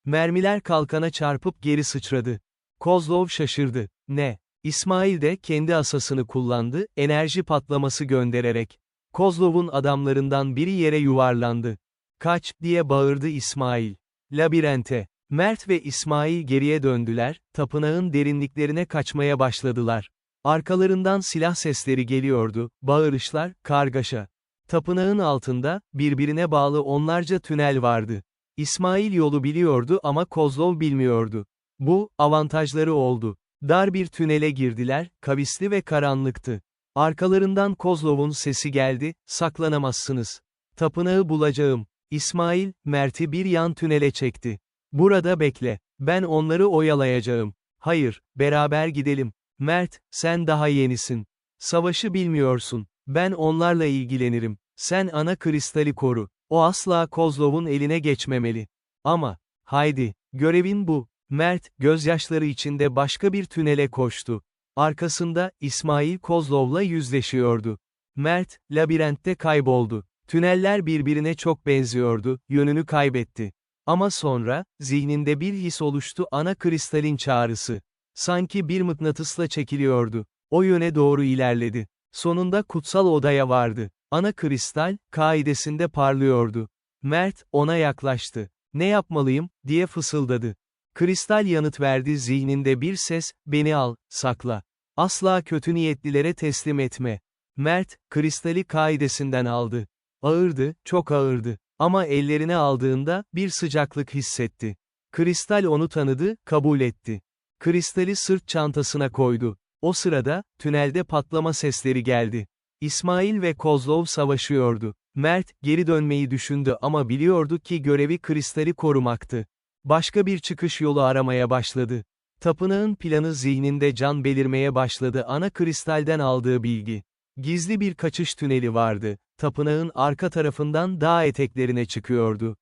Mermiler kalkana çarpıp geri sıçradı. Kozlov şaşırdı. Ne? İsmail de kendi asasını kullandı, enerji patlaması göndererek. Kozlov'un adamlarından biri yere yuvarlandı. Kaç, diye bağırdı İsmail. Labirente. Mert ve İsmail geriye döndüler, tapınağın derinliklerine kaçmaya başladılar. Arkalarından silah sesleri geliyordu, bağırışlar, kargaşa. Tapınağın altında, birbirine bağlı onlarca tünel vardı. İsmail yolu biliyordu ama Kozlov bilmiyordu. Bu, avantajları oldu. Dar bir tünele girdiler, kavisli ve karanlıktı. Arkalarından Kozlov'un sesi geldi, saklanamazsınız. Tapınağı bulacağım. İsmail, Mert'i bir yan tünele çekti. Burada bekle, ben onları oyalayacağım. Hayır, beraber gidelim. Mert, sen daha yenisin. Savaşı bilmiyorsun. Ben onlarla ilgilenirim. Sen ana kristali koru. O asla Kozlov'un eline geçmemeli. Ama, haydi, görevin bu. Mert, gözyaşları içinde başka bir tünele koştu. Arkasında, İsmail Kozlov'la yüzleşiyordu. Mert, labirentte kayboldu. Tüneller birbirine çok benziyordu, yönünü kaybetti. Ama sonra, zihninde bir his oluştu, ana kristalin çağrısı. Sanki bir mıknatısla çekiliyordu. O yöne doğru ilerledi. Sonunda kutsal odaya vardı. Ana kristal, kaidesinde parlıyordu. Mert, ona yaklaştı. Ne yapmalıyım, diye fısıldadı. Kristal yanıt verdi, zihninde bir ses, beni al, sakla. Asla kötü niyetlilere teslim etme. Mert, kristali kaidesinden aldı. Ağırdı, çok ağırdı. Ama ellerine aldığında, bir sıcaklık hissetti. Kristal onu tanıdı, kabul etti. Kristali sırt çantasına koydu. O sırada, tünelde patlama sesleri geldi. İsmail ve Kozlov savaşıyordu. Mert, geri dönmeyi düşündü ama biliyordu ki görevi kristali korumaktı. Başka bir çıkış yolu aramaya başladı. Tapınağın planı zihninde can belirmeye başladı, ana kristalden aldığı bilgi. Gizli bir kaçış tüneli vardı. Tapınağın arka tarafından dağ eteklerine çıkıyordu.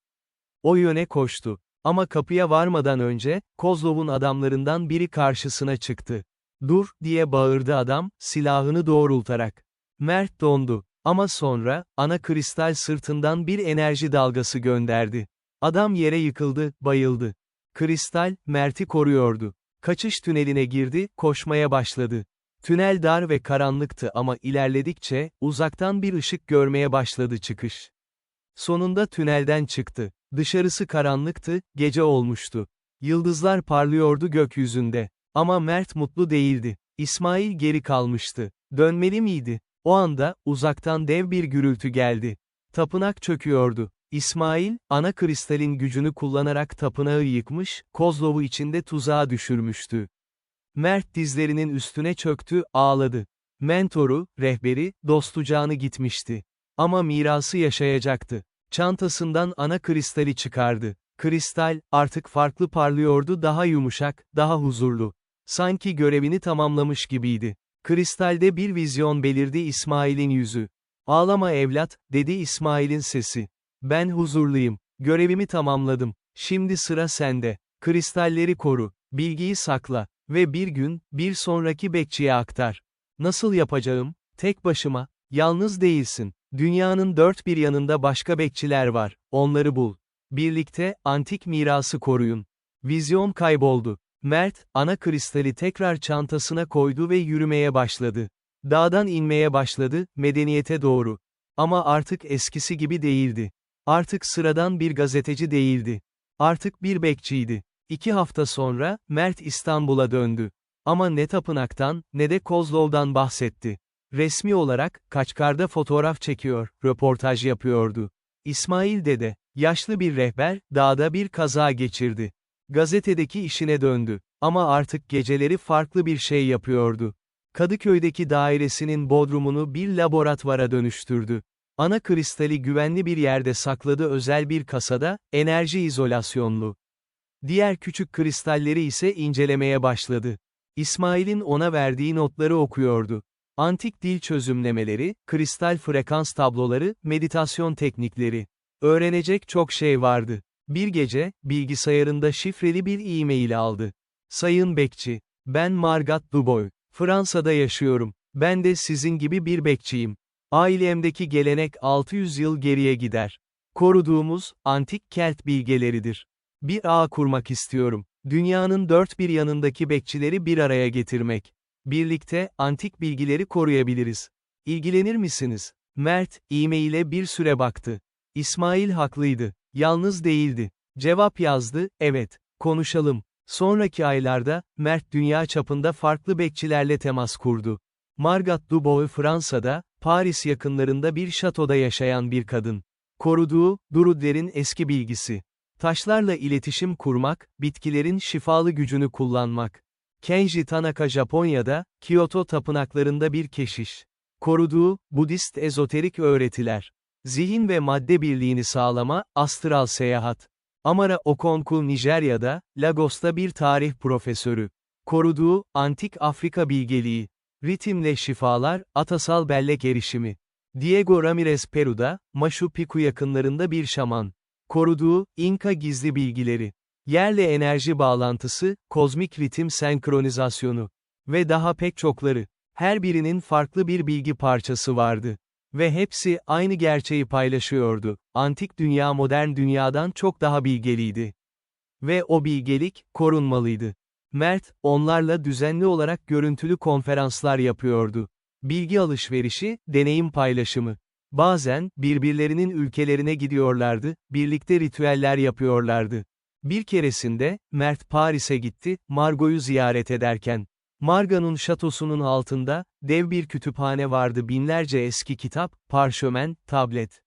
O yöne koştu. Ama kapıya varmadan önce, Kozlov'un adamlarından biri karşısına çıktı. Dur, diye bağırdı adam, silahını doğrultarak. Mert dondu. Ama sonra, ana kristal sırtından bir enerji dalgası gönderdi. Adam yere yıkıldı, bayıldı. Kristal, Mert'i koruyordu. Kaçış tüneline girdi, koşmaya başladı. Tünel dar ve karanlıktı ama ilerledikçe, uzaktan bir ışık görmeye başladı çıkış. Sonunda tünelden çıktı. Dışarısı karanlıktı, gece olmuştu. Yıldızlar parlıyordu gökyüzünde. Ama Mert mutlu değildi. İsmail geri kalmıştı. Dönmeli miydi? O anda, uzaktan dev bir gürültü geldi. Tapınak çöküyordu. İsmail, ana kristalin gücünü kullanarak tapınağı yıkmış, Kozlov'u içinde tuzağa düşürmüştü. Mert dizlerinin üstüne çöktü, ağladı. Mentoru, rehberi, dostu canı gitmişti. Ama mirası yaşayacaktı. Çantasından ana kristali çıkardı. Kristal, artık farklı parlıyordu, daha yumuşak, daha huzurlu. Sanki görevini tamamlamış gibiydi. Kristalde bir vizyon belirdi, İsmail'in yüzü. "Ağlama evlat," dedi İsmail'in sesi. "Ben huzurluyum. Görevimi tamamladım. Şimdi sıra sende. Kristalleri koru, bilgiyi sakla ve bir gün, bir sonraki bekçiye aktar." "Nasıl yapacağım? Tek başıma. Yalnız değilsin. Dünyanın dört bir yanında başka bekçiler var. Onları bul. Birlikte, antik mirası koruyun." Vizyon kayboldu. Mert, ana kristali tekrar çantasına koydu ve yürümeye başladı. Dağdan inmeye başladı, medeniyete doğru. Ama artık eskisi gibi değildi. Artık sıradan bir gazeteci değildi. Artık bir bekçiydi. 2 hafta sonra, Mert İstanbul'a döndü. Ama ne tapınaktan, ne de Kozlov'dan bahsetti. Resmi olarak, Kaçkar'da fotoğraf çekiyor, röportaj yapıyordu. İsmail Dede, yaşlı bir rehber, dağda bir kaza geçirdi. Gazetedeki işine döndü. Ama artık geceleri farklı bir şey yapıyordu. Kadıköy'deki dairesinin bodrumunu bir laboratuvara dönüştürdü. Ana kristali güvenli bir yerde sakladı, özel bir kasada, enerji izolasyonlu. Diğer küçük kristalleri ise incelemeye başladı. İsmail'in ona verdiği notları okuyordu. Antik dil çözümlemeleri, kristal frekans tabloları, meditasyon teknikleri. Öğrenecek çok şey vardı. Bir gece, bilgisayarında şifreli bir e-mail aldı. Sayın Bekçi, ben Margat Dubois. Fransa'da yaşıyorum. Ben de sizin gibi bir bekçiyim. Ailemdeki gelenek 600 yıl geriye gider. Koruduğumuz, antik Kelt bilgeleridir. Bir ağ kurmak istiyorum. Dünyanın dört bir yanındaki bekçileri bir araya getirmek. Birlikte, antik bilgileri koruyabiliriz. İlgilenir misiniz? Mert, e-maile bir süre baktı. İsmail haklıydı. Yalnız değildi. Cevap yazdı, evet, konuşalım. Sonraki aylarda, Mert dünya çapında farklı bekçilerle temas kurdu. Margat Dubois Fransa'da, Paris yakınlarında bir şatoda yaşayan bir kadın. Koruduğu, Druidlerin eski bilgisi. Taşlarla iletişim kurmak, bitkilerin şifalı gücünü kullanmak. Kenji Tanaka Japonya'da, Kyoto tapınaklarında bir keşiş. Koruduğu, Budist ezoterik öğretiler. Zihin ve madde birliğini sağlama, astral seyahat. Amara Okonkwo Nijerya'da, Lagos'ta bir tarih profesörü. Koruduğu, antik Afrika bilgeliği. Ritimle şifalar, atasal bellek erişimi. Diego Ramirez Peru'da, Machu Picchu yakınlarında bir şaman. Koruduğu, İnka gizli bilgileri. Yerle enerji bağlantısı, kozmik ritim senkronizasyonu. Ve daha pek çokları. Her birinin farklı bir bilgi parçası vardı. Ve hepsi aynı gerçeği paylaşıyordu. Antik dünya modern dünyadan çok daha bilgeliydi. Ve o bilgelik, korunmalıydı. Mert, onlarla düzenli olarak görüntülü konferanslar yapıyordu. Bilgi alışverişi, deneyim paylaşımı. Bazen, birbirlerinin ülkelerine gidiyorlardı, birlikte ritüeller yapıyorlardı. Bir keresinde, Mert Paris'e gitti, Margot'u ziyaret ederken. Margot'un şatosunun altında, dev bir kütüphane vardı, binlerce eski kitap, parşömen, tablet.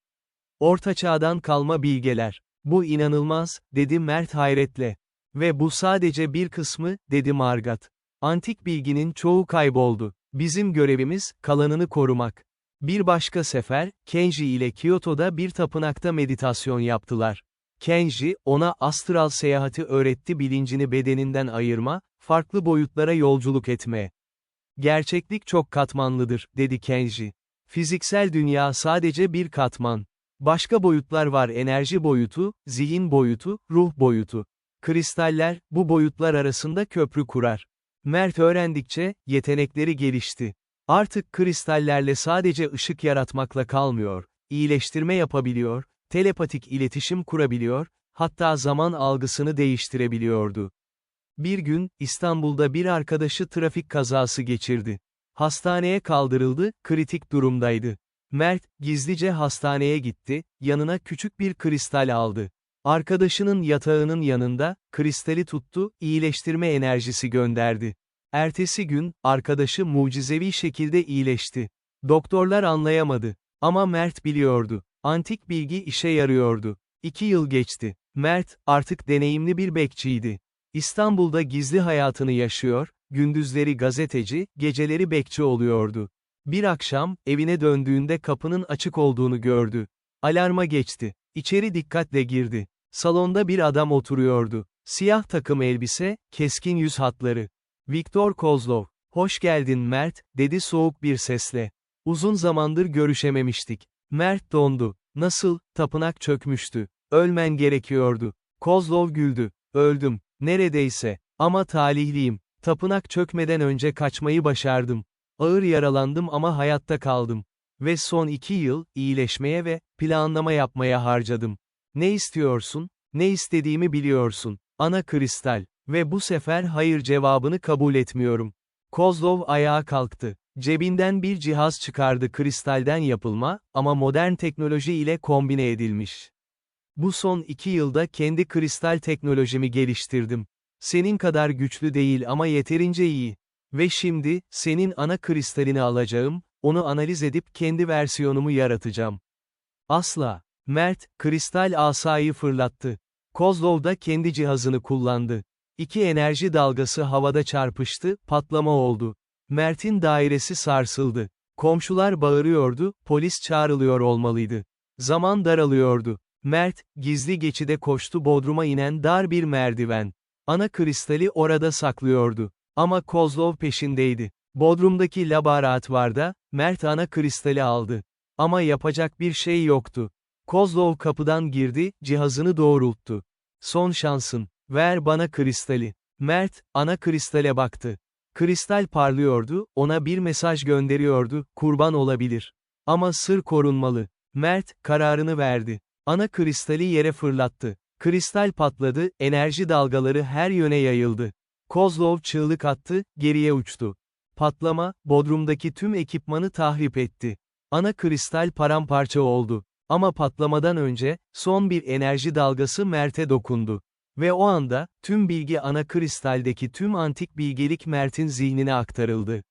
Orta çağdan kalma bilgeler. Bu inanılmaz, dedi Mert hayretle. Ve bu sadece bir kısmı, dedi Margot. Antik bilginin çoğu kayboldu. Bizim görevimiz, kalanını korumak. Bir başka sefer, Kenji ile Kyoto'da bir tapınakta meditasyon yaptılar. Kenji, ona astral seyahati öğretti, bilincini bedeninden ayırma, farklı boyutlara yolculuk etme. Gerçeklik çok katmanlıdır, dedi Kenji. Fiziksel dünya sadece bir katman. Başka boyutlar var, enerji boyutu, zihin boyutu, ruh boyutu. Kristaller, bu boyutlar arasında köprü kurar. Mert öğrendikçe, yetenekleri gelişti. Artık kristallerle sadece ışık yaratmakla kalmıyor, iyileştirme yapabiliyor, telepatik iletişim kurabiliyor, hatta zaman algısını değiştirebiliyordu. Bir gün, İstanbul'da bir arkadaşı trafik kazası geçirdi. Hastaneye kaldırıldı, kritik durumdaydı. Mert, gizlice hastaneye gitti, yanına küçük bir kristal aldı. Arkadaşının yatağının yanında, kristali tuttu, iyileştirme enerjisi gönderdi. Ertesi gün, arkadaşı mucizevi şekilde iyileşti. Doktorlar anlayamadı. Ama Mert biliyordu. Antik bilgi işe yarıyordu. 2 yıl geçti. Mert, artık deneyimli bir bekçiydi. İstanbul'da gizli hayatını yaşıyor, gündüzleri gazeteci, geceleri bekçi oluyordu. Bir akşam, evine döndüğünde kapının açık olduğunu gördü. Alarma geçti. İçeri dikkatle girdi. Salonda bir adam oturuyordu. Siyah takım elbise, keskin yüz hatları. Viktor Kozlov. "Hoş geldin Mert," dedi soğuk bir sesle. "Uzun zamandır görüşememiştik." Mert dondu. "Nasıl, tapınak çökmüştü. Ölmen gerekiyordu." Kozlov güldü. "Öldüm. Neredeyse. Ama talihliyim. Tapınak çökmeden önce kaçmayı başardım. Ağır yaralandım ama hayatta kaldım. Ve son 2 yıl, iyileşmeye ve planlama yapmaya harcadım. Ne istiyorsun? Ne istediğimi biliyorsun. Ana kristal. Ve bu sefer hayır cevabını kabul etmiyorum." Kozlov ayağa kalktı. Cebinden bir cihaz çıkardı, kristalden yapılma, ama modern teknoloji ile kombine edilmiş. "Bu son 2 yılda kendi kristal teknolojimi geliştirdim. Senin kadar güçlü değil ama yeterince iyi. Ve şimdi, senin ana kristalini alacağım, onu analiz edip kendi versiyonumu yaratacağım. Asla. Mert, kristal asayı fırlattı. Kozlov da kendi cihazını kullandı. İki enerji dalgası havada çarpıştı, patlama oldu. Mert'in dairesi sarsıldı. Komşular bağırıyordu, polis çağrılıyor olmalıydı. Zaman daralıyordu. Mert, gizli geçide koştu, bodruma inen dar bir merdiven. Ana kristali orada saklıyordu. Ama Kozlov peşindeydi. Bodrumdaki laboratuvarda, Mert ana kristali aldı. Ama yapacak bir şey yoktu. Kozlov kapıdan girdi, cihazını doğrulttu. Son şansın, ver bana kristali. Mert, ana kristale baktı. Kristal parlıyordu, ona bir mesaj gönderiyordu, kurban olabilir. Ama sır korunmalı. Mert, kararını verdi. Ana kristali yere fırlattı. Kristal patladı, enerji dalgaları her yöne yayıldı. Kozlov çığlık attı, geriye uçtu. Patlama, bodrumdaki tüm ekipmanı tahrip etti. Ana kristal paramparça oldu. Ama patlamadan önce, son bir enerji dalgası Mert'e dokundu. Ve o anda, tüm bilgi ana kristaldeki tüm antik bilgelik Mert'in zihnine aktarıldı.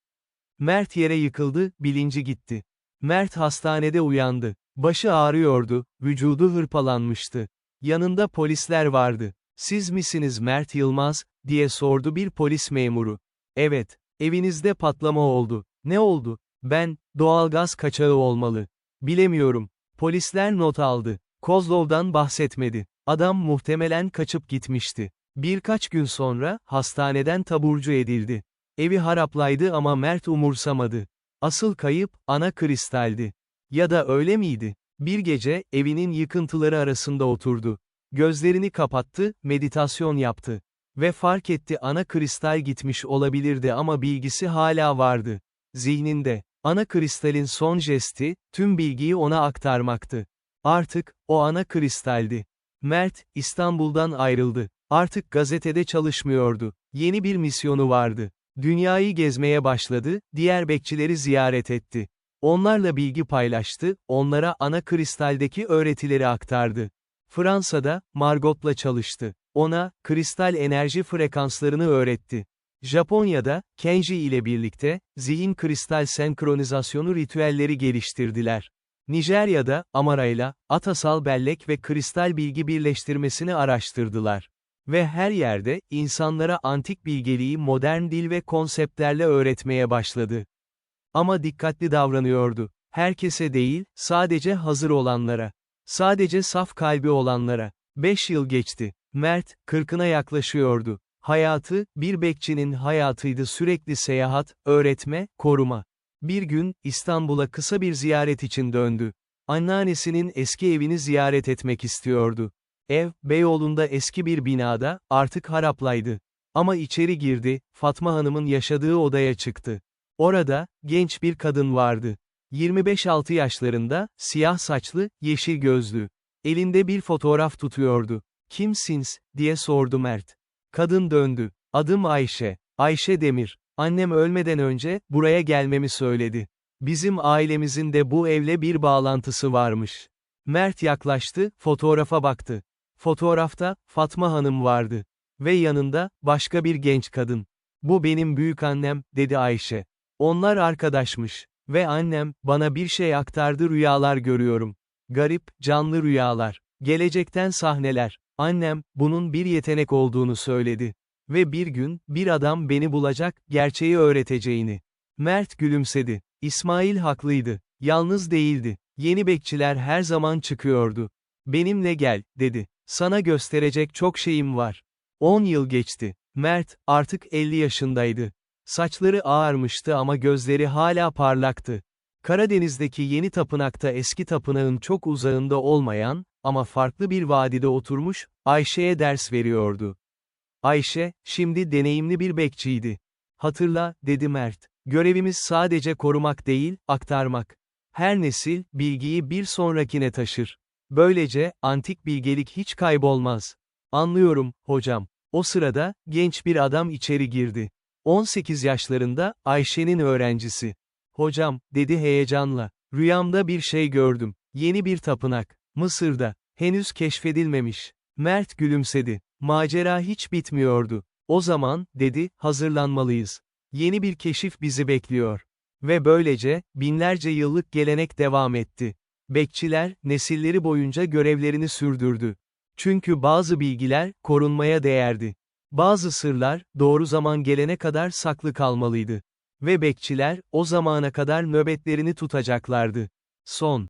Mert yere yıkıldı, bilinci gitti. Mert hastanede uyandı. Başı ağrıyordu, vücudu hırpalanmıştı. Yanında polisler vardı. "Siz misiniz Mert Yılmaz?" diye sordu bir polis memuru. "Evet, evinizde patlama oldu." "Ne oldu?" "Ben, doğalgaz kaçağı olmalı." "Bilemiyorum." Polisler not aldı. Kozlov'dan bahsetmedi. Adam muhtemelen kaçıp gitmişti. Birkaç gün sonra, hastaneden taburcu edildi. Evi haraplaydı ama Mert umursamadı. Asıl kayıp, ana kristaldi. Ya da öyle miydi? Bir gece, evinin yıkıntıları arasında oturdu. Gözlerini kapattı, meditasyon yaptı. Ve fark etti ana kristal gitmiş olabilirdi ama bilgisi hala vardı. Zihninde. Ana kristalin son jesti, tüm bilgiyi ona aktarmaktı. Artık, o ana kristaldi. Mert, İstanbul'dan ayrıldı. Artık gazetede çalışmıyordu. Yeni bir misyonu vardı. Dünyayı gezmeye başladı, diğer bekçileri ziyaret etti. Onlarla bilgi paylaştı, onlara ana kristaldeki öğretileri aktardı. Fransa'da, Margot'la çalıştı. Ona, kristal enerji frekanslarını öğretti. Japonya'da, Kenji ile birlikte, zihin kristal senkronizasyonu ritüelleri geliştirdiler. Nijerya'da, Amara'yla, atasal bellek ve kristal bilgi birleştirmesini araştırdılar. Ve her yerde, insanlara antik bilgeliği modern dil ve konseptlerle öğretmeye başladı. Ama dikkatli davranıyordu. Herkese değil, sadece hazır olanlara. Sadece saf kalbi olanlara. 5 yıl geçti. Mert, 40'ına yaklaşıyordu. Hayatı, bir bekçinin hayatıydı, sürekli seyahat, öğretme, koruma. Bir gün, İstanbul'a kısa bir ziyaret için döndü. Anneannesinin eski evini ziyaret etmek istiyordu. Ev, Beyoğlu'nda eski bir binada, artık haraplaydı. Ama içeri girdi, Fatma Hanım'ın yaşadığı odaya çıktı. Orada, genç bir kadın vardı. 25-6 yaşlarında, siyah saçlı, yeşil gözlü. Elinde bir fotoğraf tutuyordu. "Kimsiniz?" diye sordu Mert. Kadın döndü. "Adım Ayşe. Ayşe Demir. Annem ölmeden önce, buraya gelmemi söyledi. Bizim ailemizin de bu evle bir bağlantısı varmış." Mert yaklaştı, fotoğrafa baktı. Fotoğrafta, Fatma Hanım vardı. Ve yanında, başka bir genç kadın. "Bu benim büyükannem," dedi Ayşe. "Onlar arkadaşmış. Ve annem, bana bir şey aktardı, rüyalar görüyorum. Garip, canlı rüyalar. Gelecekten sahneler. Annem, bunun bir yetenek olduğunu söyledi. Ve bir gün, bir adam beni bulacak, gerçeği öğreteceğini." Mert gülümsedi. İsmail haklıydı. Yalnız değildi. Yeni bekçiler her zaman çıkıyordu. "Benimle gel," dedi. "Sana gösterecek çok şeyim var." 10 yıl geçti. Mert, artık 50 yaşındaydı. Saçları ağarmıştı ama gözleri hala parlaktı. Karadeniz'deki yeni tapınakta eski tapınağın çok uzağında olmayan, ama farklı bir vadide oturmuş, Ayşe'ye ders veriyordu. Ayşe, şimdi deneyimli bir bekçiydi. "Hatırla," dedi Mert. "Görevimiz sadece korumak değil, aktarmak. Her nesil, bilgiyi bir sonrakine taşır. Böylece, antik bilgelik hiç kaybolmaz." "Anlıyorum, hocam." O sırada, genç bir adam içeri girdi. 18 yaşlarında, Ayşe'nin öğrencisi. "Hocam," dedi heyecanla, "rüyamda bir şey gördüm. Yeni bir tapınak. Mısır'da. Henüz keşfedilmemiş." Mert gülümsedi. Macera hiç bitmiyordu. "O zaman," dedi, "hazırlanmalıyız." Yeni bir keşif bizi bekliyor. Ve böylece, binlerce yıllık gelenek devam etti. Bekçiler, nesilleri boyunca görevlerini sürdürdü. Çünkü bazı bilgiler, korunmaya değerdi. Bazı sırlar, doğru zaman gelene kadar saklı kalmalıydı. Ve bekçiler, o zamana kadar nöbetlerini tutacaklardı. Son